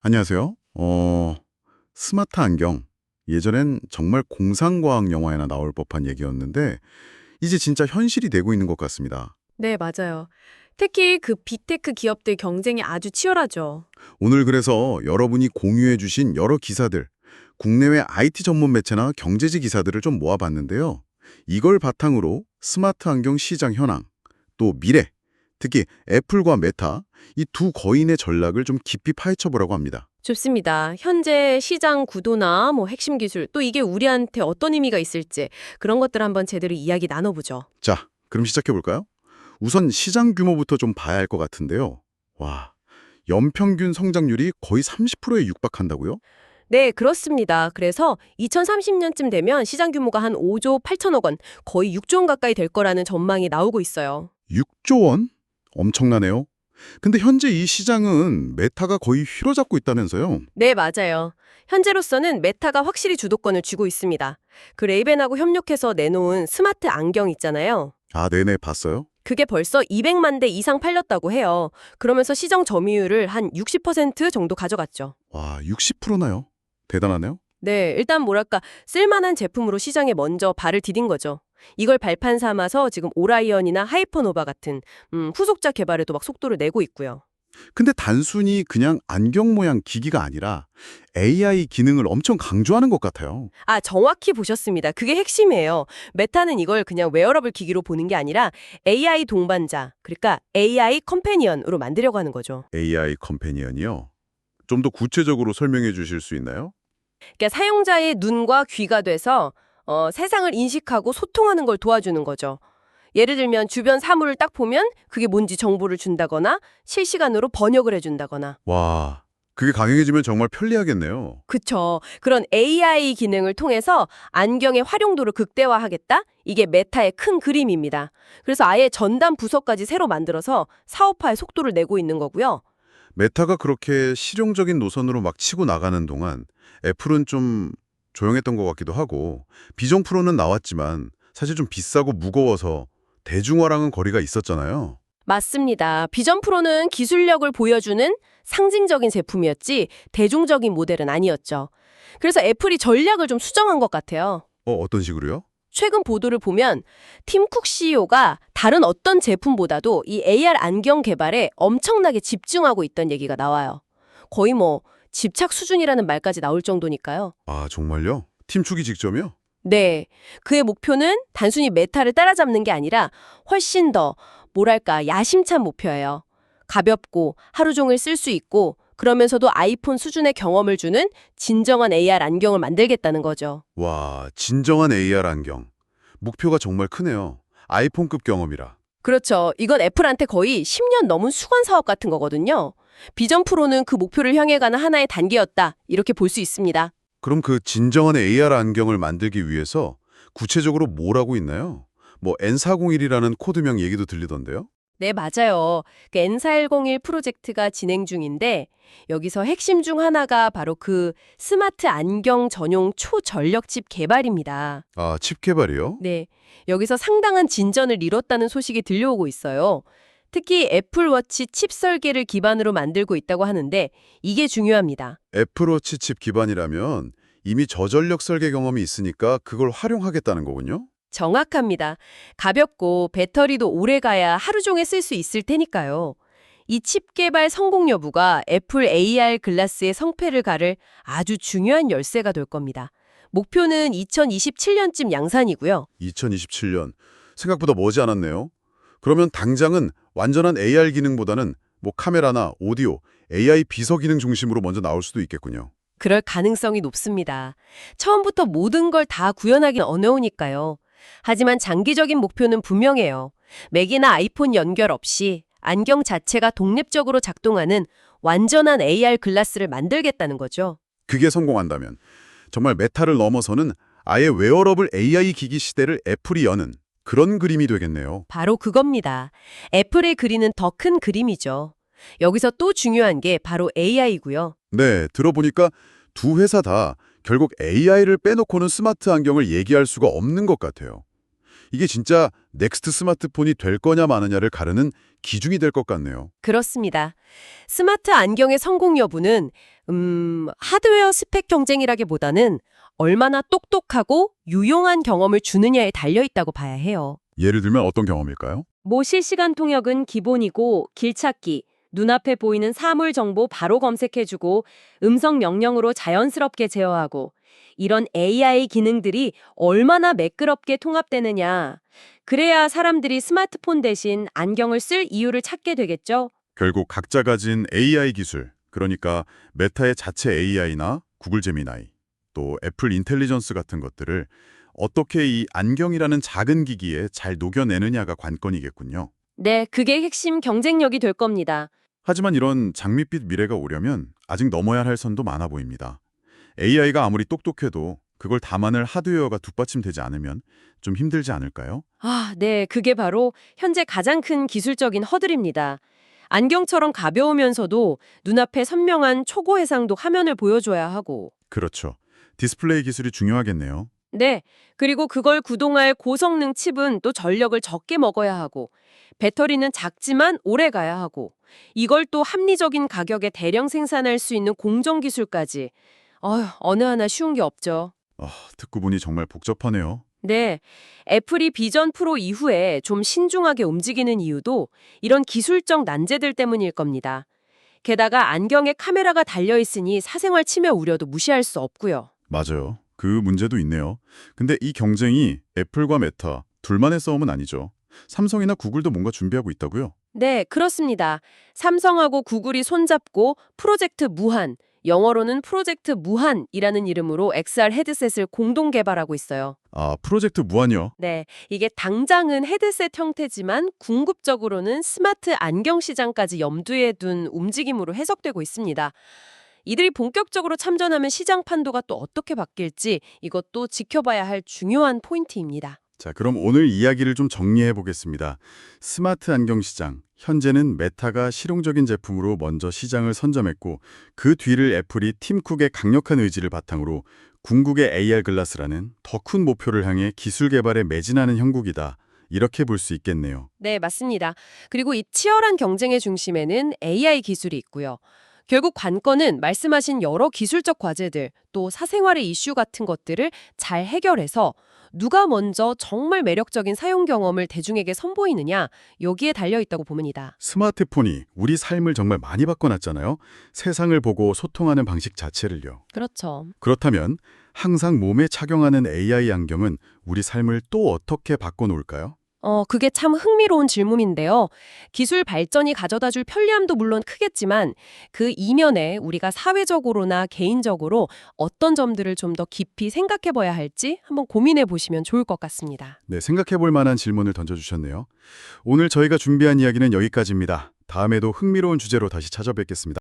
안녕하세요. 스마트 안경. 예전엔 정말 공상과학 영화에나 나올 법한 얘기였는데, 이제 진짜 현실이 되고 있는 것 같습니다. 네, 맞아요. 특히 그 빅테크 기업들 경쟁이 아주 치열하죠. 오늘 그래서 여러분이 공유해 주신 여러 기사들, 국내외 IT 전문 매체나 경제지 기사들을 좀 모아봤는데요. 이걸 바탕으로 스마트 안경 시장 현황, 또 미래, 특히 애플과 메타, 이 두 거인의 전략을 좀 깊이 파헤쳐보라고 합니다. 좋습니다. 현재 시장 구도나 핵심 기술, 또 이게 우리한테 어떤 의미가 있을지 그런 것들 한번 제대로 이야기 나눠보죠. 자, 그럼 시작해볼까요? 우선 시장 규모부터 좀 봐야 할 것 같은데요. 와, 연평균 성장률이 거의 30%에 육박한다고요? 네, 그렇습니다. 그래서 2030년쯤 되면 시장 규모가 한 5조 8천억 원, 거의 6조 원 가까이 될 거라는 전망이 나오고 있어요. 6조 원? 엄청나네요. 근데 현재 이 시장은 메타가 거의 휘어잡고 있다면서요? 네, 맞아요. 현재로서는 메타가 확실히 주도권을 쥐고 있습니다. 그 레이벤하고 협력해서 내놓은 스마트 안경 있잖아요. 아, 네네, 봤어요. 그게 벌써 200만 대 이상 팔렸다고 해요. 그러면서 시장 점유율을 한 60% 정도 가져갔죠. 와, 60%나요? 대단하네요. 네, 일단 뭐랄까 쓸만한 제품으로 시장에 먼저 발을 디딘 거죠. 이걸 발판 삼아서 지금 오라이언이나 하이퍼노바 같은 후속작 개발에도 막 속도를 내고 있고요. 근데 단순히 그냥 안경 모양 기기가 아니라 AI 기능을 엄청 강조하는 것 같아요. 아, 정확히 보셨습니다. 그게 핵심이에요. 메타는 이걸 그냥 웨어러블 기기로 보는 게 아니라 AI 동반자, 그러니까 AI 컴패니언으로 만들려고 하는 거죠. AI 컴패니언이요? 좀 더 구체적으로 설명해 주실 수 있나요? 그러니까 사용자의 눈과 귀가 돼서 세상을 인식하고 소통하는 걸 도와주는 거죠. 예를 들면 주변 사물을 딱 보면 그게 뭔지 정보를 준다거나 실시간으로 번역을 해준다거나. 와, 그게 강력해지면 정말 편리하겠네요. 그쵸. 그런 AI 기능을 통해서 안경의 활용도를 극대화하겠다? 이게 메타의 큰 그림입니다. 그래서 아예 전담 부서까지 새로 만들어서 사업화의 속도를 내고 있는 거고요. 메타가 그렇게 실용적인 노선으로 막 치고 나가는 동안 애플은 좀 조용했던 것 같기도 하고 비전 프로는 나왔지만 사실 좀 비싸고 무거워서 대중화랑은 거리가 있었잖아요. 맞습니다. 비전 프로는 기술력을 보여주는 상징적인 제품이었지 대중적인 모델은 아니었죠. 그래서 애플이 전략을 좀 수정한 것 같아요. 어떤 식으로요? 최근 보도를 보면 팀 쿡 CEO가 다른 어떤 제품보다도 이 AR 안경 개발에 엄청나게 집중하고 있다는 얘기가 나와요. 거의 집착 수준이라는 말까지 나올 정도니까요. 아, 정말요? 팀 축이 직접이요? 네, 그의 목표는 단순히 메타를 따라잡는 게 아니라 훨씬 더 뭐랄까 야심찬 목표예요. 가볍고 하루 종일 쓸 수 있고 그러면서도 아이폰 수준의 경험을 주는 진정한 AR 안경을 만들겠다는 거죠. 와, 진정한 AR 안경. 목표가 정말 크네요. 아이폰급 경험이라. 그렇죠. 이건 애플한테 거의 10년 넘은 수건 사업 같은 거거든요. 비전 프로는 그 목표를 향해 가는 하나의 단계였다. 이렇게 볼 수 있습니다. 그럼 그 진정한 AR 안경을 만들기 위해서 구체적으로 뭘 하고 있나요? 뭐 N401이라는 코드명 얘기도 들리던데요? 네, 맞아요. 그 N4101 프로젝트가 진행 중인데 여기서 핵심 중 하나가 바로 그 스마트 안경 전용 초전력 칩 개발입니다. 아, 칩 개발이요? 네, 여기서 상당한 진전을 이뤘다는 소식이 들려오고 있어요. 특히 애플워치 칩 설계를 기반으로 만들고 있다고 하는데 이게 중요합니다. 애플워치 칩 기반이라면 이미 저전력 설계 경험이 있으니까 그걸 활용하겠다는 거군요? 정확합니다. 가볍고 배터리도 오래 가야 하루 종일 쓸 수 있을 테니까요. 이 칩 개발 성공 여부가 애플 AR 글라스의 성패를 가를 아주 중요한 열쇠가 될 겁니다. 목표는 2027년쯤 양산이고요. 2027년. 생각보다 머지 않았네요. 그러면 당장은 완전한 AR 기능보다는 뭐 카메라나 오디오, AI 비서 기능 중심으로 먼저 나올 수도 있겠군요. 그럴 가능성이 높습니다. 처음부터 모든 걸 다 구현하기는 어려우니까요. 하지만 장기적인 목표는 분명해요. 맥이나 아이폰 연결 없이 안경 자체가 독립적으로 작동하는 완전한 AR 글라스를 만들겠다는 거죠. 그게 성공한다면 정말 메타를 넘어서는 아예 웨어러블 AI 기기 시대를 애플이 여는 그런 그림이 되겠네요. 바로 그겁니다. 애플의 그리는 더 큰 그림이죠. 여기서 또 중요한 게 바로 AI고요. 네, 들어보니까 두 회사 다 결국 AI를 빼놓고는 스마트 안경을 얘기할 수가 없는 것 같아요. 이게 진짜 넥스트 스마트폰이 될 거냐 마느냐를 가르는 기준이 될 것 같네요. 그렇습니다. 스마트 안경의 성공 여부는 하드웨어 스펙 경쟁이라기보다는 얼마나 똑똑하고 유용한 경험을 주느냐에 달려 있다고 봐야 해요. 예를 들면 어떤 경험일까요? 실시간 통역은 기본이고 길찾기, 눈앞에 보이는 사물 정보 바로 검색해주고 음성 명령으로 자연스럽게 제어하고 이런 AI 기능들이 얼마나 매끄럽게 통합되느냐. 그래야 사람들이 스마트폰 대신 안경을 쓸 이유를 찾게 되겠죠? 결국 각자 가진 AI 기술, 그러니까 메타의 자체 AI나 구글 제미나이, 또 애플 인텔리전스 같은 것들을 어떻게 이 안경이라는 작은 기기에 잘 녹여내느냐가 관건이겠군요. 네, 그게 핵심 경쟁력이 될 겁니다. 하지만 이런 장밋빛 미래가 오려면 아직 넘어야 할 선도 많아 보입니다. AI가 아무리 똑똑해도 그걸 담아낼 하드웨어가 뒷받침되지 않으면 좀 힘들지 않을까요? 네, 그게 바로 현재 가장 큰 기술적인 허들입니다. 안경처럼 가벼우면서도 눈앞에 선명한 초고 해상도 화면을 보여줘야 하고 그렇죠. 디스플레이 기술이 중요하겠네요. 네, 그리고 그걸 구동할 고성능 칩은 또 전력을 적게 먹어야 하고 배터리는 작지만 오래 가야 하고 이걸 또 합리적인 가격에 대량 생산할 수 있는 공정 기술까지 어느 하나 쉬운 게 없죠. 듣고 보니 정말 복잡하네요. 네, 애플이 비전 프로 이후에 좀 신중하게 움직이는 이유도 이런 기술적 난제들 때문일 겁니다. 게다가 안경에 카메라가 달려있으니 사생활 침해 우려도 무시할 수 없고요. 맞아요. 그 문제도 있네요. 근데 이 경쟁이 애플과 메타 둘만의 싸움은 아니죠. 삼성이나 구글도 뭔가 준비하고 있다고요? 네, 그렇습니다. 삼성하고 구글이 손잡고 프로젝트 무한, 영어로는 프로젝트 무한이라는 이름으로 XR 헤드셋을 공동 개발하고 있어요. 프로젝트 무한이요. 네, 이게 당장은 헤드셋 형태지만 궁극적으로는 스마트 안경 시장까지 염두에 둔 움직임으로 해석되고 있습니다. 이들이 본격적으로 참전하면 시장 판도가 또 어떻게 바뀔지 이것도 지켜봐야 할 중요한 포인트입니다. 자, 그럼 오늘 이야기를 좀 정리해 보겠습니다. 스마트 안경 시장, 현재는 메타가 실용적인 제품으로 먼저 시장을 선점했고 그 뒤를 애플이 팀 쿡의 강력한 의지를 바탕으로 궁극의 AR 글라스라는 더 큰 목표를 향해 기술 개발에 매진하는 형국이다. 이렇게 볼 수 있겠네요. 네, 맞습니다. 그리고 이 치열한 경쟁의 중심에는 AI 기술이 있고요. 결국 관건은 말씀하신 여러 기술적 과제들, 또 사생활의 이슈 같은 것들을 잘 해결해서 누가 먼저 정말 매력적인 사용 경험을 대중에게 선보이느냐, 여기에 달려있다고 봅니다. 스마트폰이 우리 삶을 정말 많이 바꿔놨잖아요. 세상을 보고 소통하는 방식 자체를요. 그렇죠. 그렇다면 항상 몸에 착용하는 AI 안경은 우리 삶을 또 어떻게 바꿔놓을까요? 그게 참 흥미로운 질문인데요. 기술 발전이 가져다 줄 편리함도 물론 크겠지만 그 이면에 우리가 사회적으로나 개인적으로 어떤 점들을 좀 더 깊이 생각해 봐야 할지 한번 고민해 보시면 좋을 것 같습니다. 네, 생각해 볼 만한 질문을 던져주셨네요. 오늘 저희가 준비한 이야기는 여기까지입니다. 다음에도 흥미로운 주제로 다시 찾아뵙겠습니다.